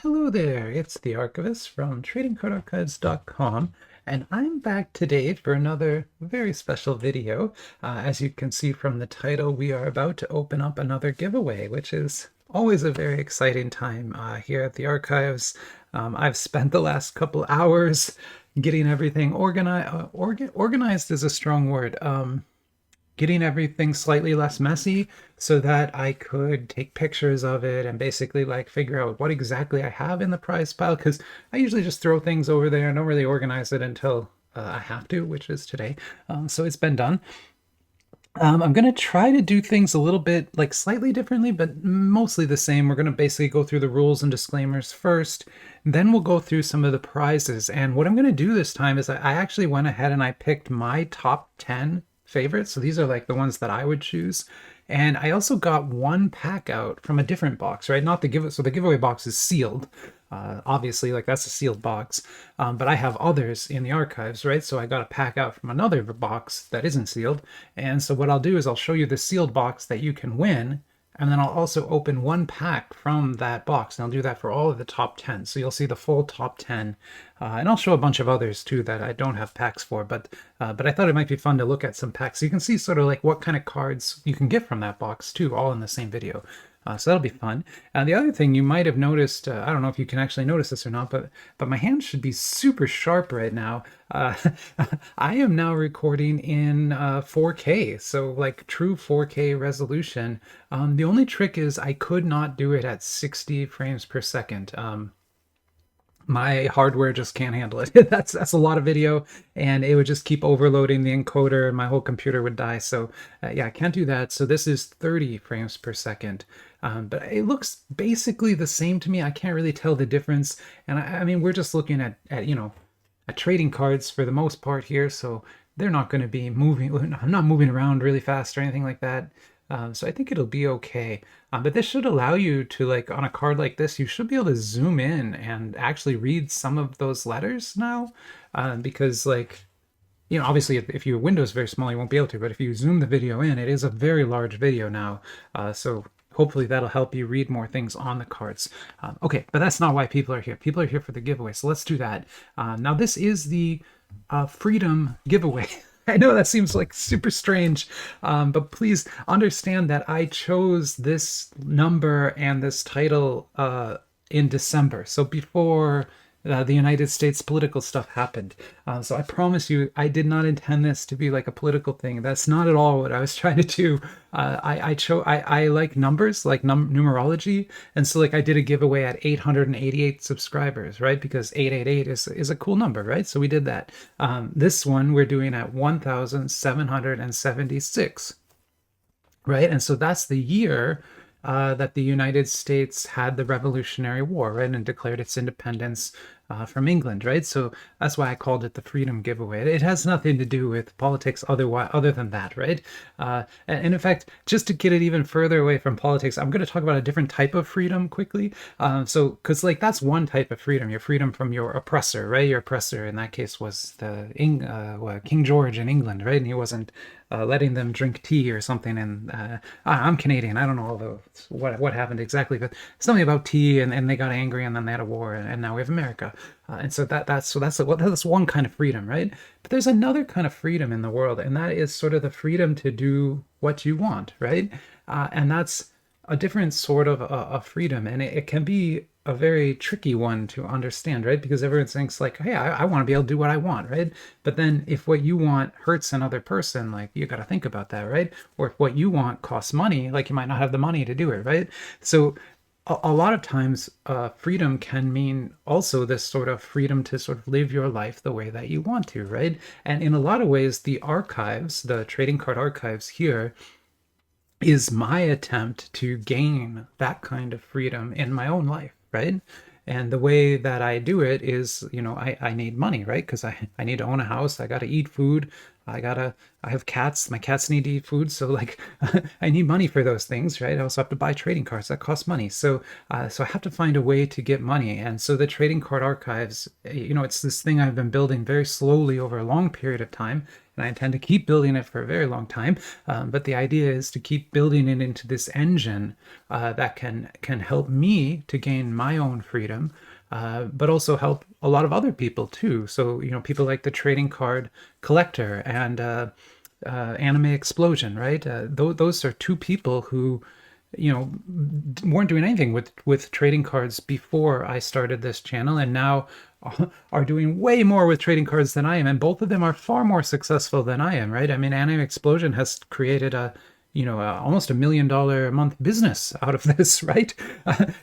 Hello there, it's the Archivist from TradingCardArchives.com, and I'm back today for another very special video. As you can see from the title, we are about to open up another giveaway, which is always a very exciting time here at the Archives. I've spent the last couple hours getting everything organized. Organized is a strong word. Getting everything slightly less messy so that I could take pictures of it and basically like figure out what exactly I have in the prize pile, because I usually just throw things over there and don't really organize it until I have to, which is today. So it's been done. I'm going to try to do things a little bit like slightly differently, but mostly the same. We're going to basically go through the rules and disclaimers first, then we'll go through some of the prizes. And what I'm going to do this time is I actually went ahead and I picked my top 10 favorites. So these are like the ones that I would choose. And I also got one pack out from a different box, right? Not the giveaway. So the giveaway box is sealed. Obviously, like that's a sealed box. But I have others in the archives, right? So I got a pack out from another box that isn't sealed. And so what I'll do is I'll show you the sealed box that you can win. And then I'll also open one pack from that box, and I'll do that for all of the top 10. So you'll see the full top 10. And I'll show a bunch of others too that I don't have packs for, but I thought it might be fun to look at some packs. So you can see sort of like what kind of cards you can get from that box too, all in the same video. So that'll be fun. And the other thing you might have noticed, I don't know if you can actually notice this or not, but my hands should be super sharp right now. I am now recording in 4K, so like true 4K resolution. The only trick is I could not do it at 60 frames per second. My hardware just can't handle it. That's a lot of video, and it would just keep overloading the encoder, and my whole computer would die. So yeah, I can't do that. So this is 30 frames per second. But it looks basically the same to me. I can't really tell the difference. And I mean, we're just looking at trading cards for the most part here, so they're not going to be moving. I'm not moving around really fast or anything like that. So I think it'll be okay. But this should allow you to, like, on a card like this, you should be able to zoom in and actually read some of those letters now. Because, like, obviously if your window is very small, you won't be able to. But if you zoom the video in, it is a very large video now. So hopefully that'll help you read more things on the cards. Okay, but that's not why people are here. People are here for the giveaway, so let's do that. Now this is the Freedom giveaway. I know that seems like super strange, but please understand that I chose this number and this title in December, so before the United States political stuff happened. So I promise you, I did not intend this to be like a political thing. That's not at all what I was trying to do. I like numbers, like numerology, and so like I did a giveaway at 888 subscribers, right? Because 888 is a cool number, right? So we did that. This one we're doing at 1,776, right? And so that's the year that the United States had the Revolutionary War, right, and declared its independence from England, right? So that's why I called it the Freedom Giveaway. It has nothing to do with politics other than that, right? And in fact, just to get it even further away from politics, I'm going to talk about a different type of freedom quickly. So, because like that's one type of freedom, your freedom from your oppressor, right? Your oppressor in that case was King George in England, right? And he wasn't letting them drink tea or something. And I'm Canadian. I don't know all the what happened exactly, but something about tea, and they got angry, and then they had a war, and now we have America. And so that's one kind of freedom, right? But there's another kind of freedom in the world, and that is sort of the freedom to do what you want, right? And that's a different sort of a freedom, and it can be a very tricky one to understand, right? Because everyone thinks like, hey, I want to be able to do what I want, right? But then if what you want hurts another person, like you got to think about that, right? Or if what you want costs money, like you might not have the money to do it, right? So a lot of times freedom can mean also this sort of freedom to sort of live your life the way that you want to, right? And in a lot of ways, the archives, the trading card archives here, is my attempt to gain that kind of freedom in my own life, right? And the way that I do it is, I need money, right? Because I need to own a house. I got to eat food. I have cats. My cats need to eat food. So like, I need money for those things, right? I also have to buy trading cards that cost money. So I have to find a way to get money. And so the trading card archives, it's this thing I've been building very slowly over a long period of time. and I intend to keep building it for a very long time. But the idea is to keep building it into this engine that can help me to gain my own freedom, but also help a lot of other people too. So, people like the trading card collector and Anime Explosion, right? Those are two people who, weren't doing anything with trading cards before I started this channel, and now are doing way more with trading cards than I am, and both of them are far more successful than I am, right? I mean, Anime Explosion has created almost $1 million a month business out of this, right?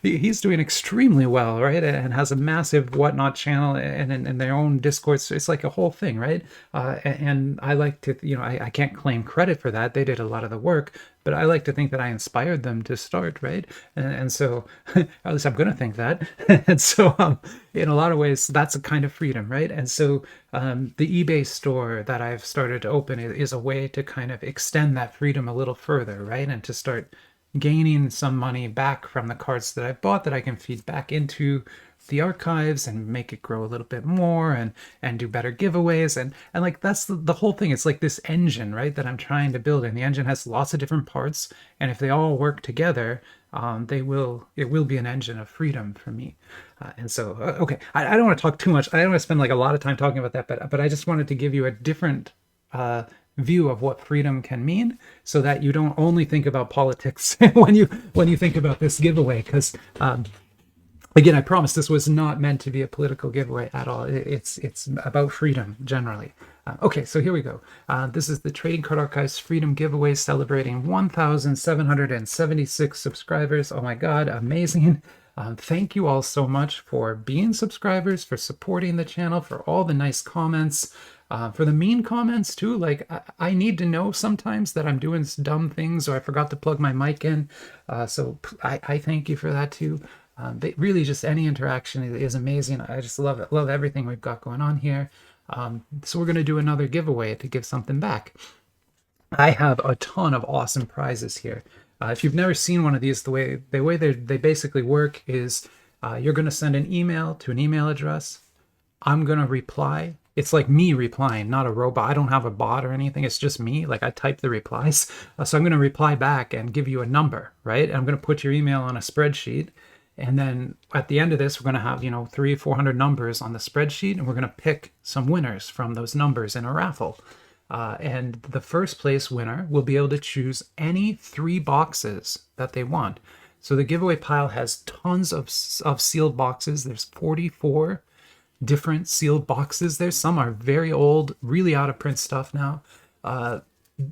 He's doing extremely well, right? And has a massive Whatnot channel and their own Discord. It's like a whole thing, right? And I like to, I can't claim credit for that. They did a lot of the work, but I like to think that I inspired them to start, right? And so, at least I'm going to think that. And so, in a lot of ways, that's a kind of freedom, right? And so, the eBay store that I've started to open is a way to kind of extend that freedom a little further, right? And to start gaining some money back from the cards that I've bought that I can feed back into the archives and make it grow a little bit more and do better giveaways and like that's the whole thing. It's like this engine, right, that I'm trying to build, and the engine has lots of different parts, and if they all work together, it will be an engine of freedom for me. And so okay, I don't want to talk too much. I don't want to spend like a lot of time talking about that, but I just wanted to give you a different view of what freedom can mean, so that you don't only think about politics when you think about this giveaway, because again, I promise this was not meant to be a political giveaway at all. It's about freedom generally. Okay, so here we go. This is the Trading Card Archives Freedom Giveaway celebrating 1,776 subscribers. Oh my God, amazing. Thank you all so much for being subscribers, for supporting the channel, for all the nice comments, for the mean comments too. Like, I need to know sometimes that I'm doing dumb things or I forgot to plug my mic in. So I thank you for that too. But really, just any interaction is amazing. I just love it. Love everything we've got going on here. So we're going to do another giveaway to give something back. I have a ton of awesome prizes here. If you've never seen one of these, the way they basically work is you're going to send an email to an email address. I'm going to reply. It's like me replying, not a robot. I don't have a bot or anything. It's just me. Like, I type the replies. So I'm going to reply back and give you a number, right? And I'm going to put your email on a spreadsheet. And then at the end of this, we're going to have, 300-400 numbers on the spreadsheet, and we're going to pick some winners from those numbers in a raffle. And the first place winner will be able to choose any 3 boxes that they want. So the giveaway pile has tons of sealed boxes. There's 44 different sealed boxes. There's some are very old, really out of print stuff now.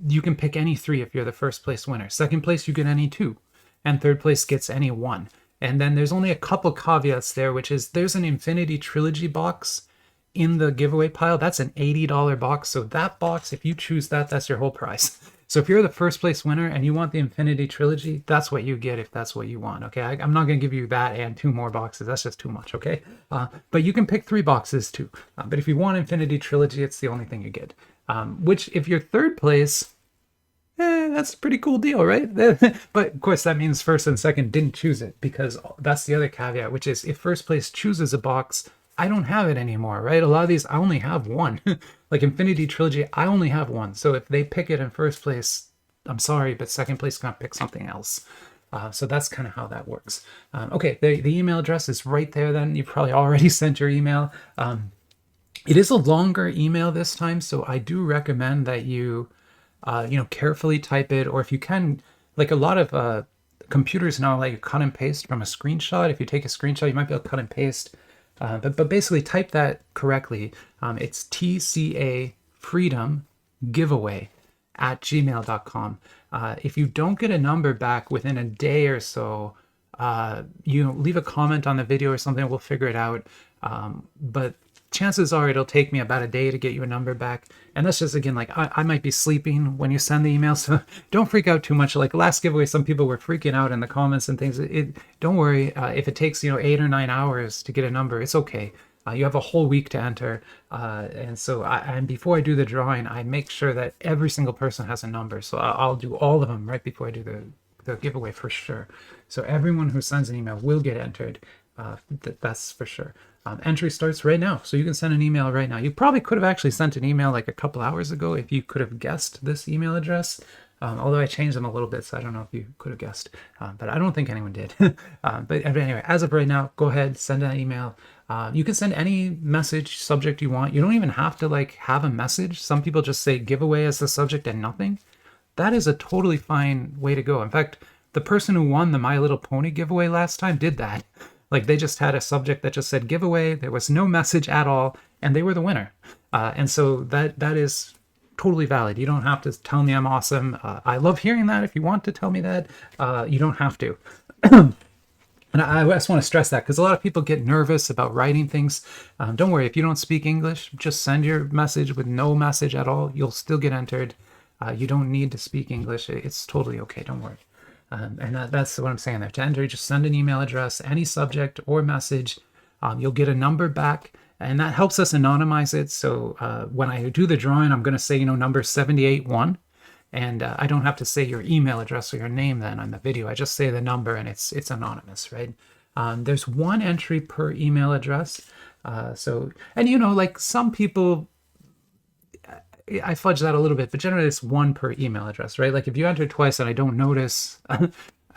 You can pick any 3 if you're the first place winner. Second place, you get any 2. And third place gets any 1. And then there's only a couple caveats there, which is there's an Infinity Trilogy box in the giveaway pile. That's an $80 box. So that box, if you choose that, that's your whole prize. So if you're the first place winner and you want the Infinity Trilogy, that's what you get if that's what you want, okay? I'm not going to give you that and 2 more boxes. That's just too much, okay? But you can pick 3 boxes too. But if you want Infinity Trilogy, it's the only thing you get. Which, if you're third place, that's a pretty cool deal, right? But of course, that means first and second didn't choose it, because that's the other caveat, which is if first place chooses a box, I don't have it anymore, right? A lot of these, I only have 1. Like Infinity Trilogy, I only have 1. So if they pick it in first place, I'm sorry, but second place is going to pick something else. So that's kind of how that works. Okay, the email address is right there then. You probably already sent your email. It is a longer email this time, so I do recommend that you carefully type it, or if you can, like a lot of computers now let you cut and paste from a screenshot. If you take a screenshot, you might be able to cut and paste. But basically type that correctly. It's TCA Freedom Giveaway @gmail.com. If you don't get a number back within a day or so, leave a comment on the video or something, we'll figure it out. But chances are it'll take me about a day to get you a number back. And that's just, again, like I might be sleeping when you send the email, so don't freak out too much. Like last giveaway, some people were freaking out in the comments and things. Don't worry, if it takes 8 or 9 hours to get a number, it's okay. You have a whole week to enter. And so and before I do the drawing, I make sure that every single person has a number. So I'll do all of them right before I do the giveaway for sure. So everyone who sends an email will get entered. That's for sure. Entry starts right now, so you can send an email right now. You probably could have actually sent an email like a couple hours ago if you could have guessed this email address. Although I changed them a little bit, so I don't know if you could have guessed, but I don't think anyone did. But anyway, as of right now, go ahead, send an email. You can send any message subject you want. You don't even have to like have a message. Some people just say giveaway as the subject and nothing. That is a totally fine way to go. In fact, the person who won the My Little Pony giveaway last time did that. Like they just had a subject that just said giveaway. There was no message at all, and they were the winner. And so that is totally valid. You don't have to tell me I'm awesome. I love hearing that. If you want to tell me that, you don't have to. And I just want to stress that because a lot of people get nervous about writing things. Don't worry, if you don't speak English, just send your message with no message at all. You'll still get entered. You don't need to speak English. It's totally okay. Don't worry. And that's what I'm saying there. To enter, just send an email address, any subject or message. You'll get a number back, and that helps us anonymize it. So when I do the drawing, I'm going to say, number 781. And I don't have to say your email address or your name then on the video. I just say the number, and it's anonymous, right? There's one entry per email address. Like some people, I fudge that a little bit, but generally it's one per email address, right? Like if you enter twice and I don't notice,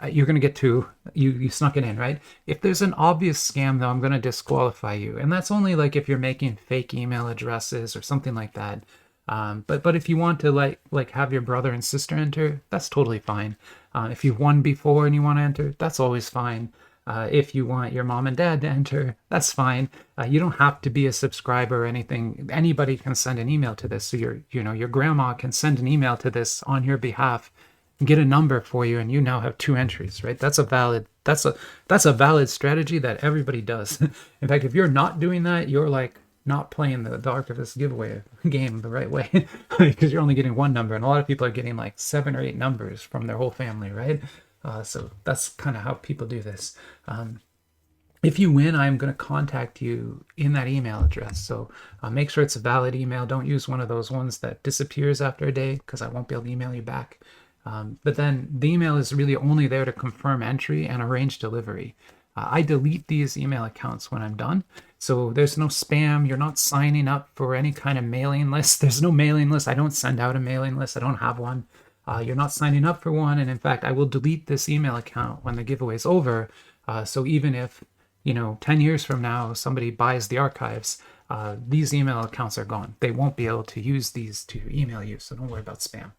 you're going to get two. You snuck it in, right? If there's an obvious scam, though, I'm going to disqualify you. And that's only like if you're making fake email addresses or something like that. But if you want to like have your brother and sister enter, that's totally fine. If you've won before and you want to enter, that's always fine. If you want your mom and dad to enter, that's fine. You don't have to be a subscriber or anything. Anybody can send an email to this. So your grandma can send an email to this on your behalf, and get a number for you, and you now have two entries, right? That's a valid strategy that everybody does. In fact, if you're not doing that, you're like not playing the Archivist giveaway game the right way, because you're only getting one number, and a lot of people are getting like 7 or 8 numbers from their whole family, right? So that's kind of how people do this. If you win, I'm going to contact you in that email address. So make sure it's a valid email. Don't use one of those ones that disappears after a day, because I won't be able to email you back. But then the email is really only there to confirm entry and arrange delivery. I delete these email accounts when I'm done. So there's no spam. You're not signing up for any kind of mailing list. There's no mailing list. I don't send out a mailing list. I don't have one. You're not signing up for one. And in fact, I will delete this email account when the giveaway is over. So even if, 10 years from now, somebody buys the archives, these email accounts are gone. They won't be able to use these to email you. So don't worry about spam.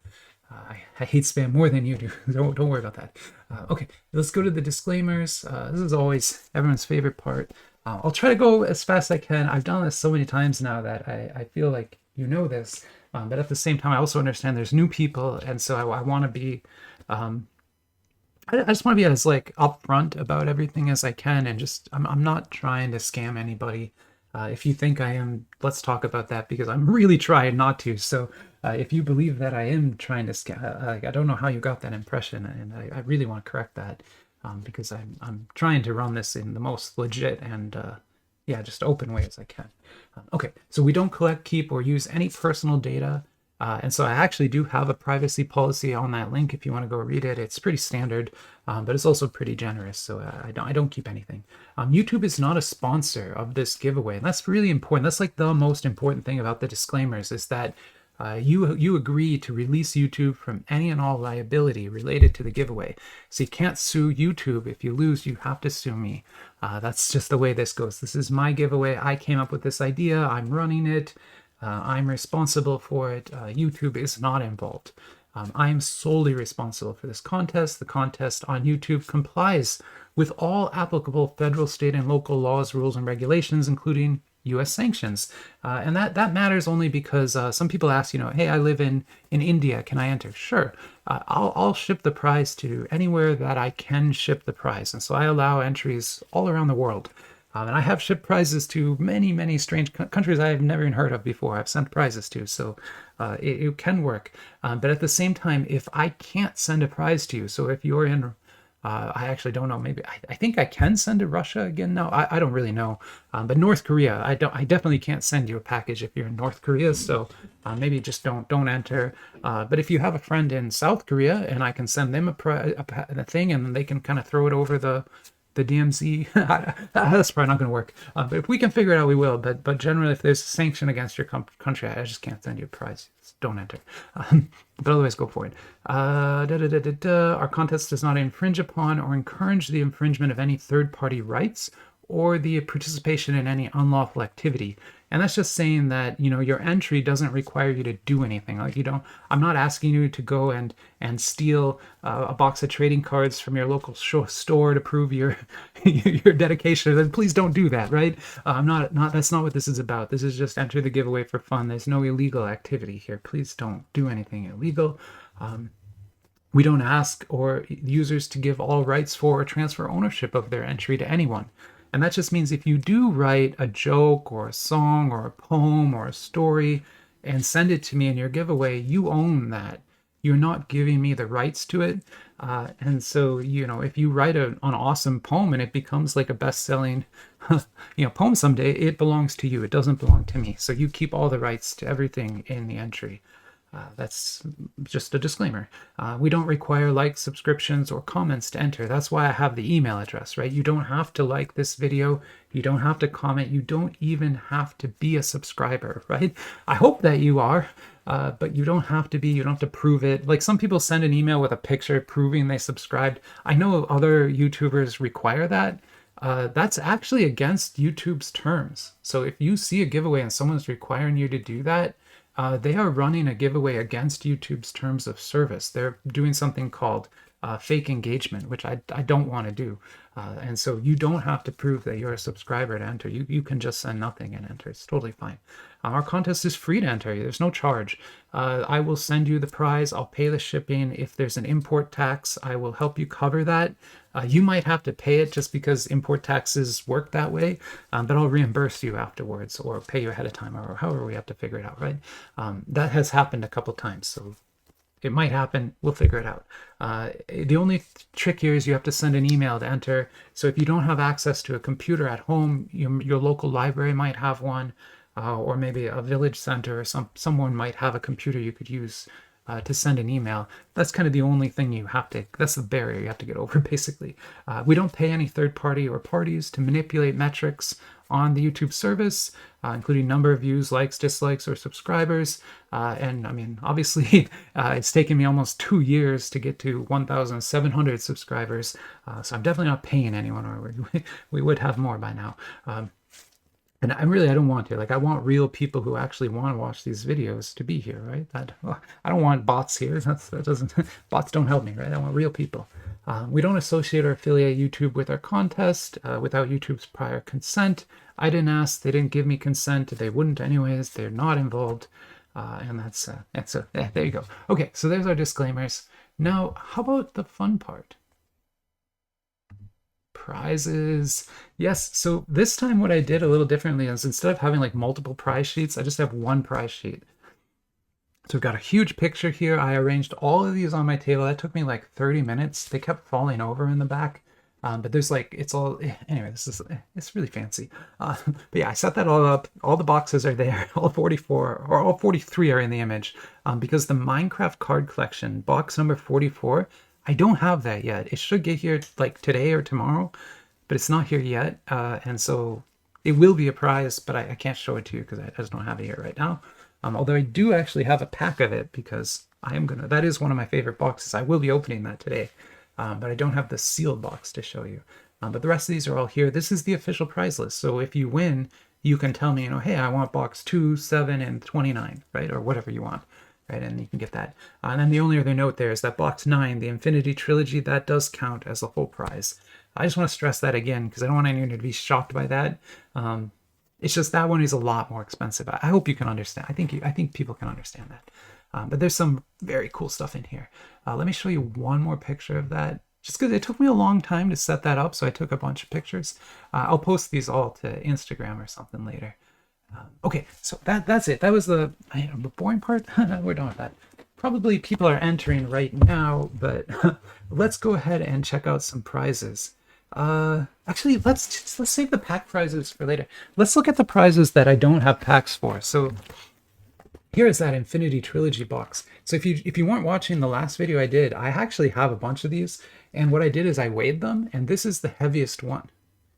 I hate spam more than you do. Don't worry about that. Okay, let's go to the disclaimers. This is always everyone's favorite part. I'll try to go as fast as I can. I've done this so many times now that I feel like this. But at the same time, I also understand there's new people, and so I want to be. I just want to be as like upfront about everything as I can, and just I'm not trying to scam anybody. If you think I am, let's talk about that, because I'm really trying not to. So if you believe that I am trying to scam, I don't know how you got that impression, and I really want to correct that, because I'm trying to run this in the most legit and just open way as I can. Okay, so we don't collect, keep, or use any personal data. And so I actually do have a privacy policy on that link if you want to go read it. It's pretty standard, but it's also pretty generous. So I don't keep anything. YouTube is not a sponsor of this giveaway, and that's really important. That's like the most important thing about the disclaimers, is that you agree to release YouTube from any and all liability related to the giveaway. So you can't sue YouTube. If you lose, you have to sue me. That's just the way this goes. This is my giveaway. I came up with this idea. I'm running it. I'm responsible for it. YouTube is not involved. I'm solely responsible for this contest. The contest on YouTube complies with all applicable federal, state, and local laws, rules, and regulations, including U.S. sanctions. And that matters only because some people ask, hey, I live in India. Can I enter? Sure. I'll ship the prize to anywhere that I can ship the prize. And so I allow entries all around the world. And I have shipped prizes to many, many strange countries I have never even heard of before. I've sent prizes to, so it can work. But at the same time, if I can't send a prize to you, so if you're in, I actually don't know, maybe, I think I can send to Russia again now. I don't really know. But North Korea, I definitely can't send you a package if you're in North Korea, so maybe just don't enter. But if you have a friend in South Korea and I can send them a thing, and then they can kind of throw it over the the DMZ, that's probably not going to work. But if we can figure it out, we will. But generally, if there's a sanction against your country, I just can't send you a prize. Just don't enter. But otherwise, go for it. Our contest does not infringe upon or encourage the infringement of any third-party rights or the participation in any unlawful activity. And that's just saying that, you know, your entry doesn't require you to do anything. Like, you don't, I'm not asking you to go and steal a box of trading cards from your local store to prove your your dedication. Please don't do that, right? That's not what this is about. This is just enter the giveaway for fun. There's no illegal activity here. Please don't do anything illegal. We don't ask or users to give all rights for or transfer ownership of their entry to anyone. And that just means if you do write a joke or a song or a poem or a story and send it to me in your giveaway, you own that. You're not giving me the rights to it. And so, you know, if you write an awesome poem and it becomes like a best-selling poem someday, it belongs to you. It doesn't belong to me. So you keep all the rights to everything in the entry. That's just a disclaimer. We don't require likes, subscriptions, or comments to enter. That's why I have the email address, right? You don't have to like this video. You don't have to comment. You don't even have to be a subscriber, right? I hope that you are, but you don't have to be. You don't have to prove it. Like, some people send an email with a picture proving they subscribed. I know other YouTubers require that. That's actually against YouTube's terms. So if you see a giveaway and someone's requiring you to do that, they are running a giveaway against YouTube's terms of service. They're doing something called fake engagement, which I don't want to do. And so you don't have to prove that you're a subscriber to enter. You can just send nothing and enter. It's totally fine. Our contest is free to enter. There's no charge. I will send you the prize. I'll pay the shipping. If there's an import tax, I will help you cover that. You might have to pay it just because import taxes work that way, but I'll reimburse you afterwards or pay you ahead of time, or however we have to figure it out, right? That has happened a couple times, so it might happen. We'll figure it out. The only trick here is you have to send an email to enter. So if you don't have access to a computer at home, your local library might have one, or maybe a village center or someone might have a computer you could use to send an email. That's kind of the only thing you have to, that's the barrier you have to get over, basically. We don't pay any third party or parties to manipulate metrics on the YouTube service, including number of views, likes, dislikes, or subscribers. And I mean, obviously, it's taken me almost 2 years to get to 1,700 subscribers. So I'm definitely not paying anyone, or we would have more by now. And I don't want to. Like, I want real people who actually want to watch these videos to be here, right? I don't want bots here. Bots don't help me, right? I want real people. We don't associate or affiliate YouTube with our contest without YouTube's prior consent. I didn't ask. They didn't give me consent. They wouldn't anyways. They're not involved. And there you go. Okay, so there's our disclaimers. Now, how about the fun part? Prizes. Yes, so this time what I did a little differently is, instead of having like multiple prize sheets, I just have one prize sheet. So we've got a huge picture here. I arranged all of these on my table. That took me like 30 minutes. They kept falling over in the back. But there's like, it's all, anyway, it's really fancy. But yeah, I set that all up. All the boxes are there. All 44 or all 43 are in the image, because the Minecraft card collection, box number 44, I don't have that yet. It should get here like today or tomorrow, but it's not here yet. And so it will be a prize, but I can't show it to you because I just don't have it here right now. Although I do actually have a pack of it, because that is one of my favorite boxes. I will be opening that today, but I don't have the sealed box to show you. But the rest of these are all here. This is the official prize list. So if you win, you can tell me, hey, I want box 2, 7, and 29, right? Or whatever you want. Right, and you can get that. And then the only other note there is that box 9, the Infinity Trilogy, that does count as a full prize. I just want to stress that again, because I don't want anyone to be shocked by that. It's just that one is a lot more expensive. I hope you can understand. I think people can understand that. But there's some very cool stuff in here. Let me show you one more picture of that, just because it took me a long time to set that up, so I took a bunch of pictures. I'll post these all to Instagram or something later. Okay, so that's it. That was the boring part. We're done with that. Probably people are entering right now, but let's go ahead and check out some prizes. Actually, let's save the pack prizes for later. Let's look at the prizes that I don't have packs for. So here is that Infinity Trilogy box. So if you weren't watching the last video I did, I actually have a bunch of these, And what I did is I weighed them, and this is the heaviest one.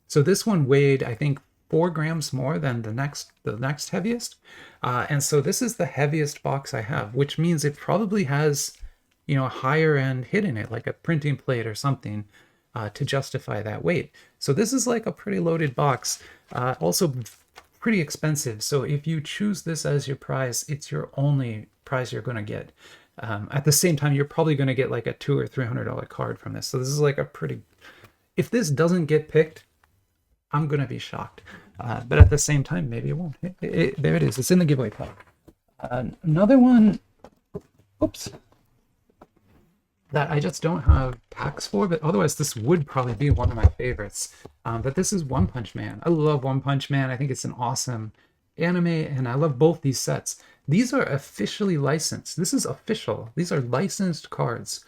So this one weighed, I think, 4 grams more than the next heaviest. And so this is the heaviest box I have, which means it probably has, you know, a higher end hit in it, like a printing plate or something, to justify that weight. So this is like a pretty loaded box. Also pretty expensive. So if you choose this as your prize, it's your only prize you're going to get. At the same time, you're probably going to get like a $200 or $300 card from this. So this is like a pretty... If this doesn't get picked, I'm going to be shocked. But at the same time, maybe it won't. There it is. It's in the giveaway pack. Another one... Oops. That I just don't have packs for, but otherwise this would probably be one of my favorites. But this is One Punch Man. I love One Punch Man. I think it's an awesome anime, and I love both these sets. These are officially licensed. This is official. These are licensed cards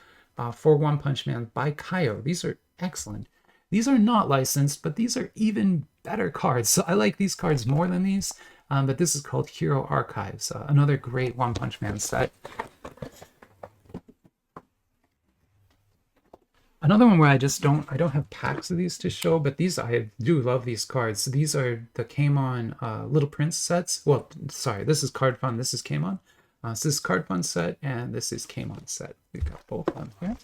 for One Punch Man by Kayou. These are excellent. These are not licensed, but these are even better cards. So I like these cards more than these. But this is called Hero Archives, another great One Punch Man set. Another one where I don't have packs of these to show, but these, I do love these cards. So these are the Came-On Little Prince sets. Well, sorry, this is Card.Fun, this is Came-On. So this is Card.Fun set, and this is Came-On set. We've got both of them here.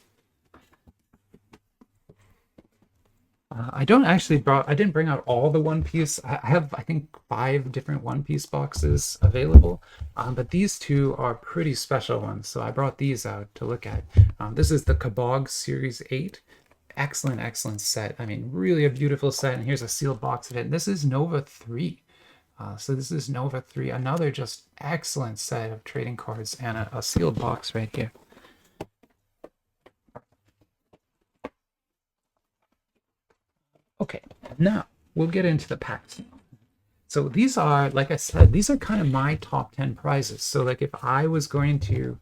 I didn't bring out all the One Piece. I have, I think, 5 different One Piece boxes available, but these two are pretty special ones, so I brought these out to look at. This is the Kabog Series 8. Excellent, excellent set. I mean, really a beautiful set, and here's a sealed box of it. And this is Nova 3. So this is Nova 3, another just excellent set of trading cards, and a sealed box right here. Okay, now we'll get into the packs. So these are, like I said, these are kind of my top 10 prizes. So like if I was going to,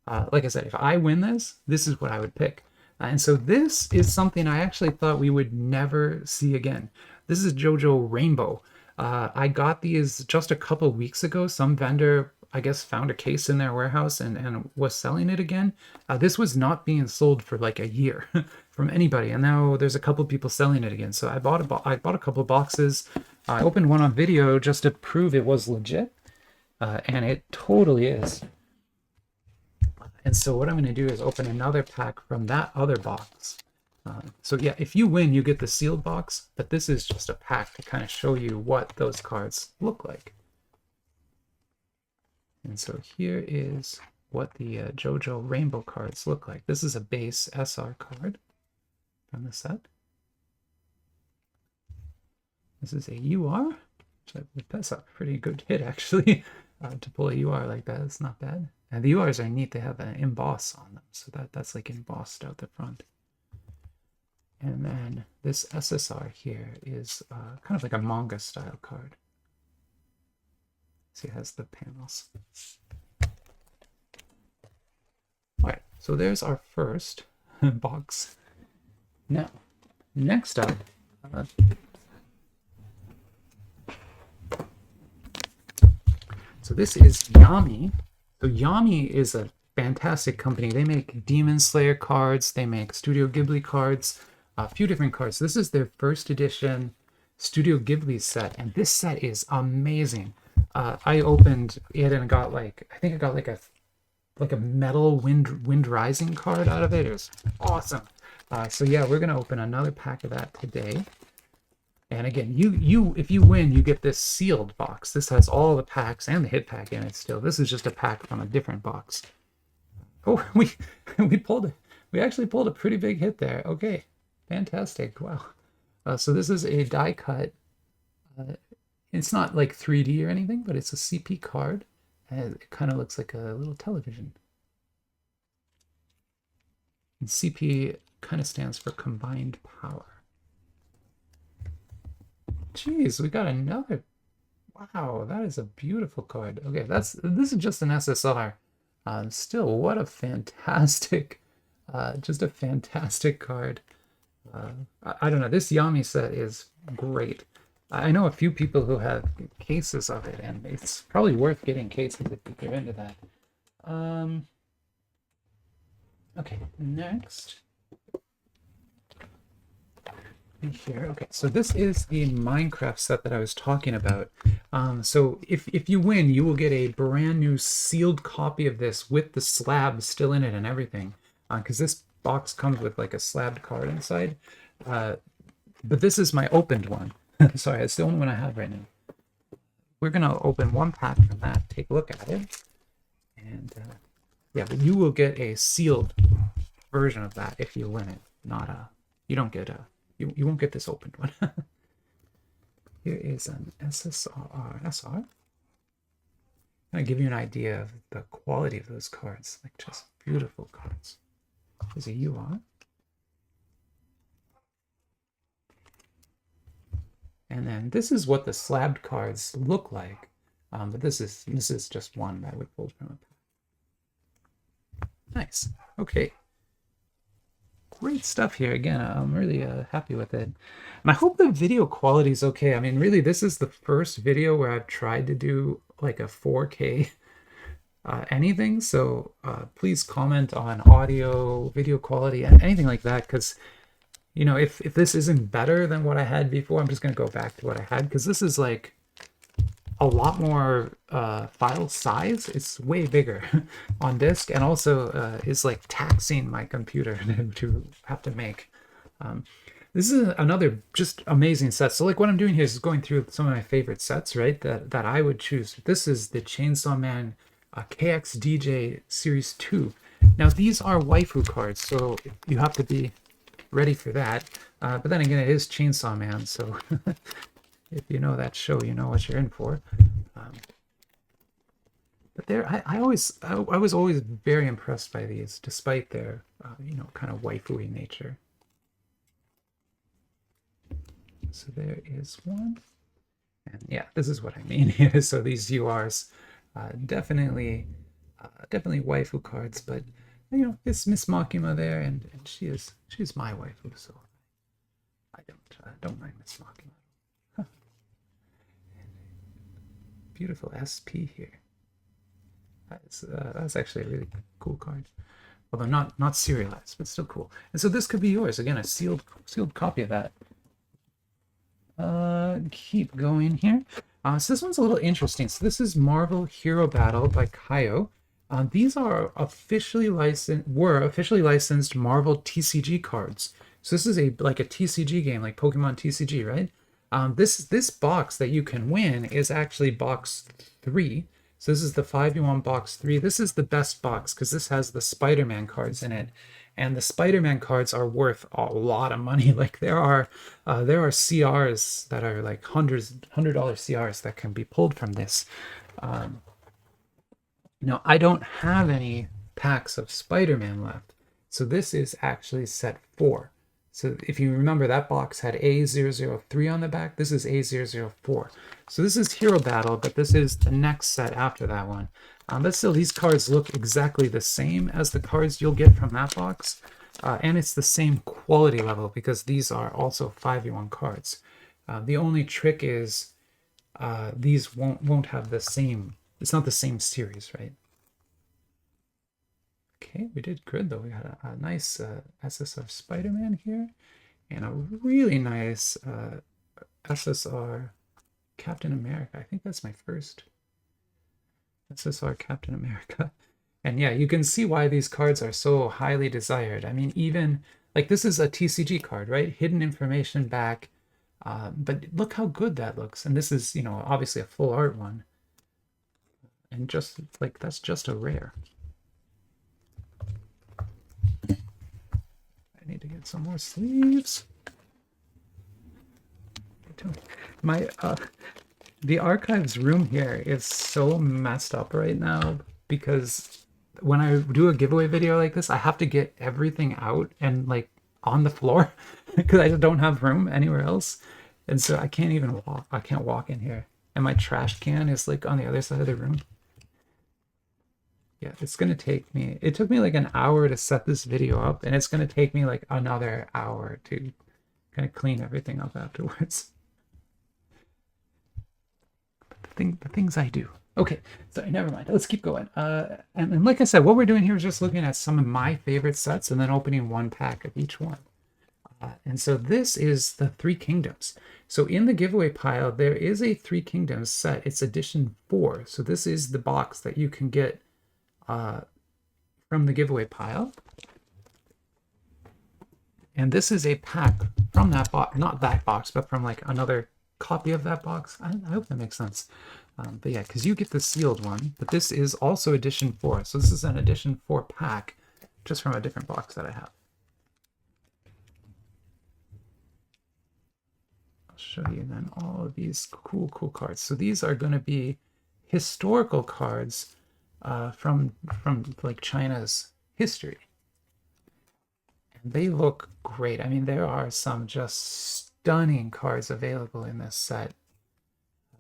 like I said, if I win this, this is what I would pick. And so this is something I actually thought we would never see again. This is JoJo Rainbow. I got these just a couple weeks ago. Some vendor, I guess, found a case in their warehouse and was selling it again. This was not being sold for like a year from anybody, and now there's a couple people selling it again. So I bought a couple boxes. I opened one on video just to prove it was legit, and it totally is. And so what I'm going to do is open another pack from that other box. So yeah, if you win, you get the sealed box, but this is just a pack to kind of show you what those cards look like. And so here is what the JoJo Rainbow cards look like. This is a base SR card from the set. This is a UR. That's a pretty good hit, actually, to pull a UR like that. It's not bad. And the URs are neat. They have an emboss on them, so that's like embossed out the front. And then this SSR here is kind of like a manga style card. See, it has the panels. All right, so there's our first box. Now, next up, so this is Yami. So Yami is a fantastic company. They make Demon Slayer cards. They make Studio Ghibli cards, a few different cards. This is their first edition Studio Ghibli set, and this set is amazing. I opened it and got like, I think I got like a metal wind rising card out of it. It was awesome. So yeah, we're gonna open another pack of that today. And again, if you win, you get this sealed box. This has all the packs and the hit pack in it still. This is just a pack from a different box. Oh, we actually pulled a pretty big hit there. Okay, fantastic. Wow. So this is a die cut. It's not like 3D or anything, but it's a CP card. And it kind of looks like a little television. And CP kind of stands for combined power. Jeez, we got another. Wow, that is a beautiful card. Okay, this is just an SSR. Still, what a fantastic, just a fantastic card. I don't know, this Yami set is great. I know a few people who have cases of it, and it's probably worth getting cases if you're into that. Okay, next here. Okay, so this is the Minecraft set that I was talking about. So if you win, you will get a brand new sealed copy of this with the slab still in it and everything. Because this box comes with like a slabbed card inside. But this is my opened one. Sorry, it's the only one I have right now. We're gonna open one pack from that, take a look at it, and yeah, but you will get a sealed version of that if you win it. Not a, you don't get a. You won't get this opened one. Here is an SR. I'll give you an idea of the quality of those cards. Like just beautiful cards. There's a UR. And then this is what the slabbed cards look like. But this is just one that we pulled from a pack. Nice. Okay. Great stuff here. Again, I'm really happy with it. And I hope the video quality is okay. I mean, really, this is the first video where I've tried to do like a 4K anything. So please comment on audio, video quality, and anything like that. Because, you know, if this isn't better than what I had before, I'm just going to go back to what I had. Because this is like a lot more file size. It's way bigger on disk, and also is like taxing my computer to have to make. This is another just amazing set. So like what I'm doing here is going through some of my favorite sets, right? That I would choose. This is the Chainsaw Man KXDJ Series 2. Now these are waifu cards, so you have to be ready for that. But then again, it is Chainsaw Man, so if you know that show, you know what you're in for. But there, I was always very impressed by these, despite their you know, kind of waifu-y nature. So there is one, and yeah, this is what I mean here. So these URs, definitely waifu cards, but you know, it's Miss Makima there, and she's my waifu, so I don't mind Miss Makima. Beautiful SP here. That's actually a really cool card, although not serialized, but still cool. And so this could be yours. Again, a sealed copy of that. Keep going here. So this one's a little interesting. So this is Marvel Hero Battle by Kayou. These are officially licensed Marvel TCG cards. So this is like a TCG game, like Pokemon TCG, right? This box that you can win is actually box 3. So this is the 5v1 box 3. This is the best box because this has the Spider-Man cards in it. And the Spider-Man cards are worth a lot of money. Like there are CRs that are like $100 CRs that can be pulled from this. Now I don't have any packs of Spider-Man left. So this is actually set 4. So if you remember, that box had A003 on the back. This is A004. So this is Hero Battle, but this is the next set after that one. But still, these cards look exactly the same as the cards you'll get from that box. And it's the same quality level because these are also 5v1 cards. The only trick is these won't have the same, it's not the same series, right? Okay, we did good though. We had a nice SSR Spider-Man here, and a really nice SSR Captain America. I think that's my first SSR Captain America. And yeah, you can see why these cards are so highly desired. I mean, even like this is a TCG card, right? Hidden information back. But look how good that looks. And this is, you know, obviously a full art one. And just like that's just a rare. I need to get some more sleeves. My the archives room here is so messed up right now because when I do a giveaway video like this, I have to get everything out and like on the floor because I don't have room anywhere else. And so I can't even walk. I can't walk in here. And my trash can is like on the other side of the room. Yeah, it's going to take me, it took me like an hour to set this video up, and it's going to take me like another hour to kind of clean everything up afterwards. But the things I do. Okay, sorry, never mind. Let's keep going. And like I said, what we're doing here is just looking at some of my favorite sets and then opening one pack of each one. And so this is the Three Kingdoms. So in the giveaway pile, there is a Three Kingdoms set. It's edition 4. So this is the box that you can get from the giveaway pile. And this is a pack from that box, not that box, but from like another copy of that box. I hope that makes sense. But yeah, because you get the sealed one, but this is also edition 4. So this is an edition 4 pack, just from a different box that I have. I'll show you then all of these cool cards. So these are going to be historical cards from like China's history. They look great. I mean, there are some just stunning cards available in this set.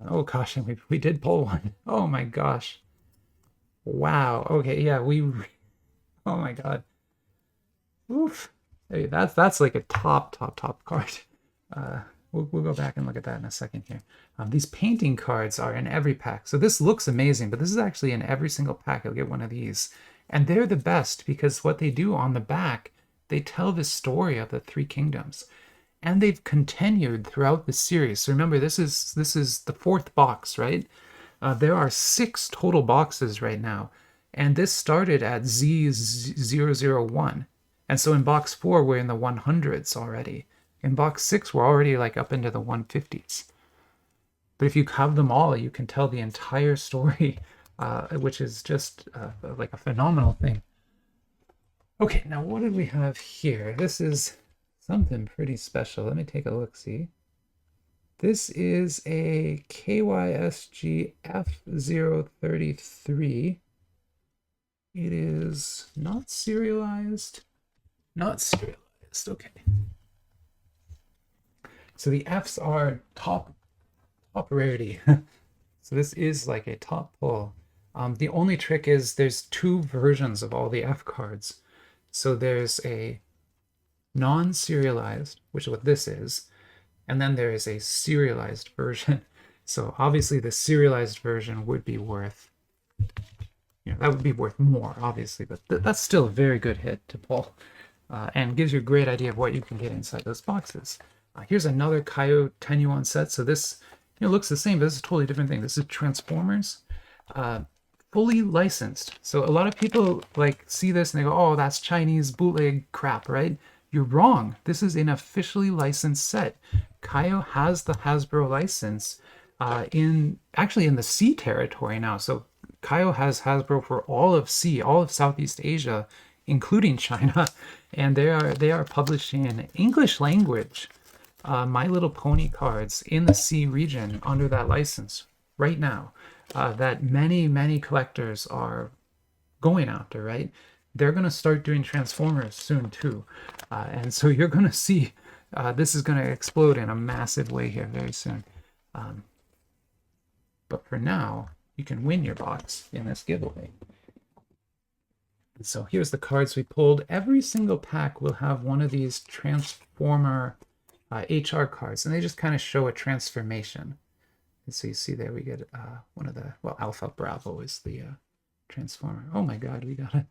Oh gosh, and we did pull one. Oh my gosh. Wow. Okay, yeah, oh my god. Oof. Hey, that's like a top card. We'll go back and look at that in a second here. These painting cards are in every pack. So this looks amazing, but this is actually in every single pack. You'll get one of these. And they're the best because what they do on the back, they tell the story of the Three Kingdoms, and they've continued throughout the series. So remember, this is the 4th box, right? There are 6 total boxes right now, and this started at Z001, and so in box 4 we're in the 100s already. In box 6 we're already like up into the 150s. But if you have them all, you can tell the entire story, which is just like a phenomenal thing. Okay, now what did we have here? This is something pretty special. Let me take a look-see. This is a KYSG F033. It is not serialized. Not serialized, okay. So the Fs are top rarity. So this is like a top pull. The only trick is there's 2 versions of all the F cards. So there's a non-serialized, which is what this is, and then there is a serialized version. So obviously the serialized version would be worth, that would be worth more, obviously, but that's still a very good hit to pull, and gives you a great idea of what you can get inside those boxes. Here's another Kayou 10-yuan set. So this looks the same, but this is a totally different thing. This is Transformers. Fully licensed. So a lot of people like see this and they go, oh, that's Chinese bootleg crap, right? You're wrong. This is an officially licensed set. Kayou has the Hasbro license actually in the C territory now. So Kayou has Hasbro for all of C, all of Southeast Asia, including China, and they are publishing in English language My Little Pony cards in the C region under that license right now. That many collectors are going after, right? They're going to start doing Transformers soon too. And so you're going to see this is going to explode in a massive way here very soon. But for now, you can win your box in this giveaway. And so here's the cards we pulled. Every single pack will have one of these Transformer HR cards, and they just kind of show a transformation. And so you see there we get one of the, well, Alpha Bravo is the Transformer. Oh my god, we got an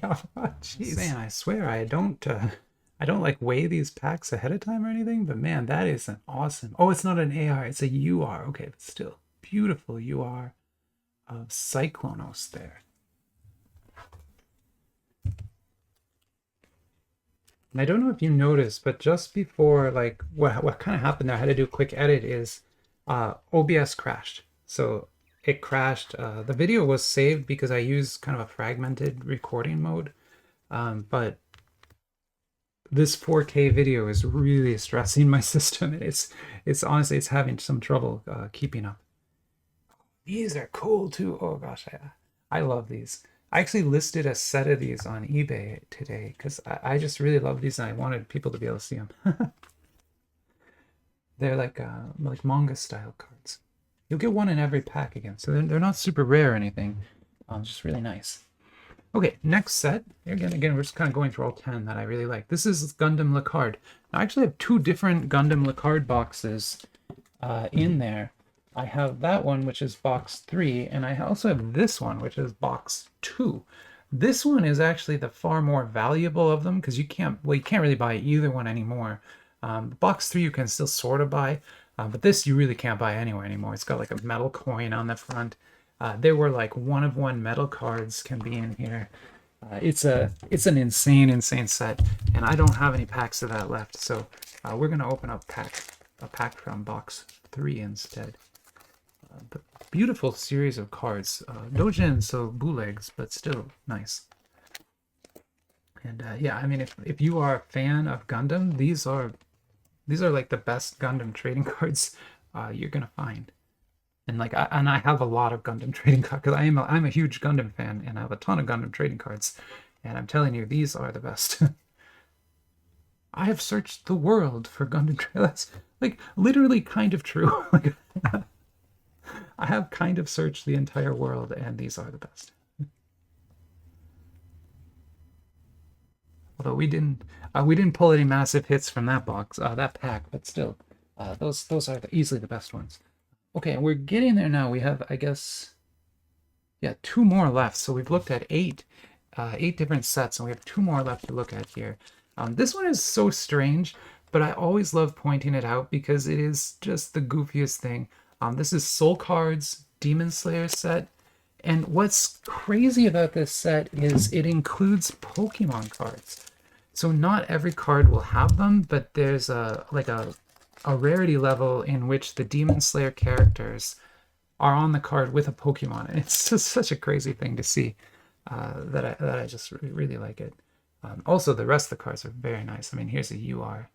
AR. Oh, jeez. I swear I don't like weigh these packs ahead of time or anything, but man, that is an awesome. Oh, it's not an AR, it's a UR. Okay, but still, beautiful UR of Cyclonos there. And I don't know if you noticed, but just before, like, what kind of happened there, I had to do a quick edit, is OBS crashed. So it crashed. The video was saved because I used kind of a fragmented recording mode. But this 4K video is really stressing my system. It's honestly, it's having some trouble keeping up. These are cool too. Oh gosh, I love these. I actually listed a set of these on eBay today because I just really love these and I wanted people to be able to see them. They're like manga style cards. You'll get one in every pack again, so they're not super rare or anything. Just really nice. Okay, next set. Again, we're just kind of going through all 10 that I really like. This is Gundam LeCard. Now, I actually have 2 different Gundam LeCard boxes in there. I have that one, which is box 3, and I also have this one, which is box 2. This one is actually the far more valuable of them because you can't really buy either one anymore. Box 3 you can still sort of buy, but this you really can't buy anywhere anymore. It's got like a metal coin on the front. There were like one of one metal cards can be in here. It's an insane set, and I don't have any packs of that left, so we're gonna open up a pack from box 3 instead. But beautiful series of cards. Dojin, so bootlegs, but still nice. And yeah, I mean, if you are a fan of Gundam, these are like the best Gundam trading cards you're gonna find. And like, I have a lot of Gundam trading cards because I'm a huge Gundam fan, and I have a ton of Gundam trading cards. And I'm telling you, these are the best. I have searched the world for Gundam trading. That's like literally kind of true. Like, I have kind of searched the entire world, and these are the best. Although we didn't pull any massive hits from that box, that pack, but still, those are easily the best ones. Okay, we're getting there now. We have, I guess, yeah, 2 more left. So we've looked at 8 different sets, and we have 2 more left to look at here. This one is so strange, but I always love pointing it out because it is just the goofiest thing. This is Soul Card's Demon Slayer set. And what's crazy about this set is it includes Pokemon cards. So not every card will have them, but there's a rarity level in which the Demon Slayer characters are on the card with a Pokemon. And it's just such a crazy thing to see that I just really like it. Also, the rest of the cards are very nice. I mean, here's a UR.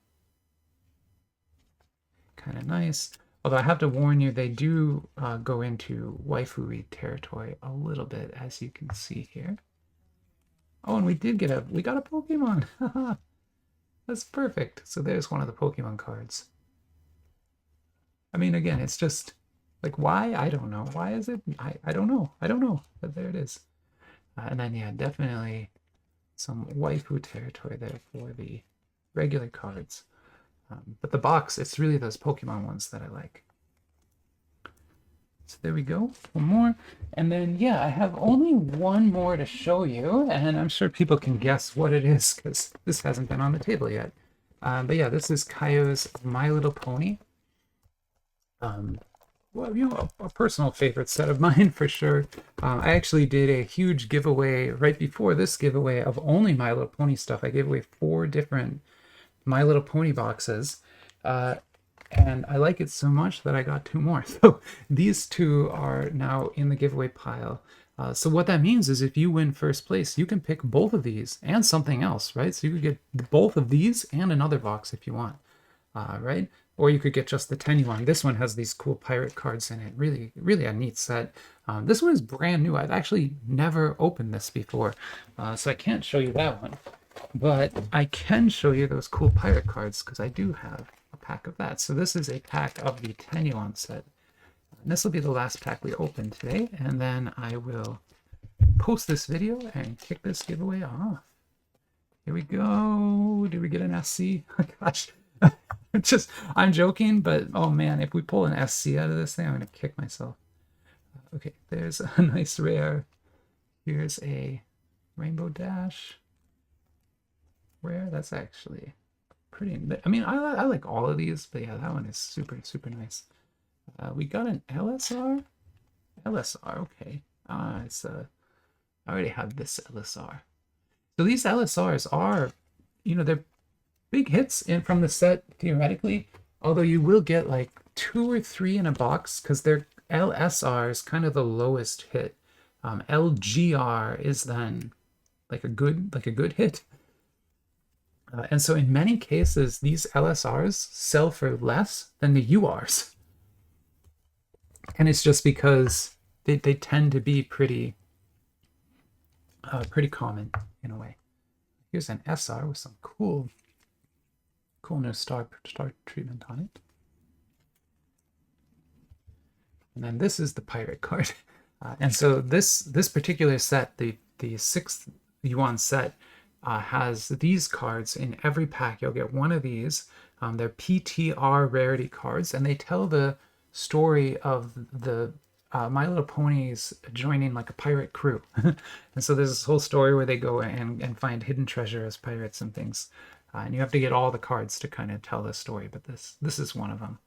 Kind of nice. Although I have to warn you, they do go into waifu territory a little bit, as you can see here. Oh, and we got a Pokemon. That's perfect. So there's one of the Pokemon cards. I mean, again, it's just like, why? I don't know. Why is it? I don't know. I don't know. But there it is. And then, yeah, definitely some waifu territory there for the regular cards. But the box, it's really those Pokemon ones that I like. So there we go, 1 more. And then, yeah, I have only 1 more to show you, and I'm sure people can guess what it is because this hasn't been on the table yet. But yeah, this is Kayou's My Little Pony. Well, you know, a personal favorite set of mine for sure. I actually did a huge giveaway right before this giveaway of only My Little Pony stuff. I gave away 4 different My Little Pony boxes, and I like it so much that I got 2 more. So these 2 are now in the giveaway pile. So what that means is if you win first place, you can pick both of these and something else, right? So you could get both of these and another box if you want, right? Or you could get just the 10 you want. This one has these cool pirate cards in it. Really, really a neat set. This one is brand new. I've actually never opened this before, so I can't show you that one. But I can show you those cool pirate cards because I do have a pack of that. So this is a pack of the 10 yuan set. And this will be the last pack we open today, and then I will post this video and kick this giveaway off. Here we go. Did we get an SC? Oh, gosh. I'm joking, but oh man, if we pull an SC out of this thing, I'm gonna kick myself. Okay, there's a nice rare. Here's a Rainbow Dash rare. That's actually pretty. I mean, I like all of these, but yeah, that one is super nice. We got an LSR. Okay. I already have this LSR. So these LSRs are, you know, they're big hits in from the set theoretically, although you will get like 2 or 3 in a box because their LSR is kind of the lowest hit. LGR is then like a good hit. And so in many cases, these LSRs sell for less than the URs. And it's just because they tend to be pretty common in a way. Here's an SR with some cool new star treatment on it. And then this is the pirate card. And so this particular set, the 6th yuan set, has these cards in every pack. You'll get 1 of these. They're PTR rarity cards, and they tell the story of the My Little Ponies joining like a pirate crew. And so there's this whole story where they go and find hidden treasure as pirates and things. And you have to get all the cards to kind of tell the story, but this is one of them.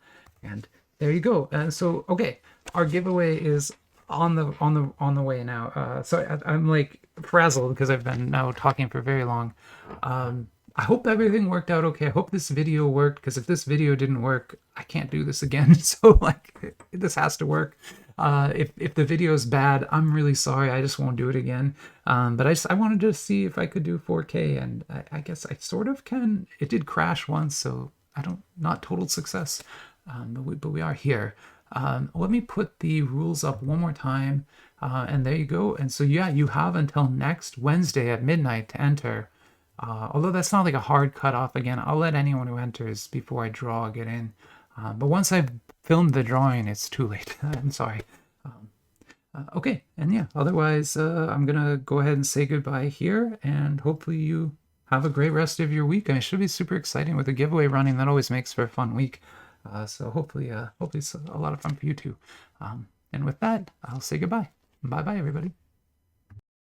And there you go. And so okay, our giveaway is on the way now. So I'm like frazzled because I've been now talking for very long. I hope everything worked out okay. I hope this video worked, because if this video didn't work, I can't do this again. So like, this has to work. If the video is bad, I'm really sorry. I just won't do it again. But I wanted to see if I could do 4K, and I guess I sort of can. It did crash once, so not total success. But we are here. Let me put the rules up one more time, and there you go. And so yeah, you have until next Wednesday at midnight to enter. Although that's not like a hard cutoff. Again, I'll let anyone who enters before I draw get in. But once I've filmed the drawing, it's too late. I'm sorry. Okay, and yeah, otherwise, I'm gonna go ahead and say goodbye here, and hopefully you have a great rest of your week. It should be super exciting with a giveaway running. That always makes for a fun week. So hopefully it's a lot of fun for you too. And with that, I'll say goodbye. Bye-bye, everybody.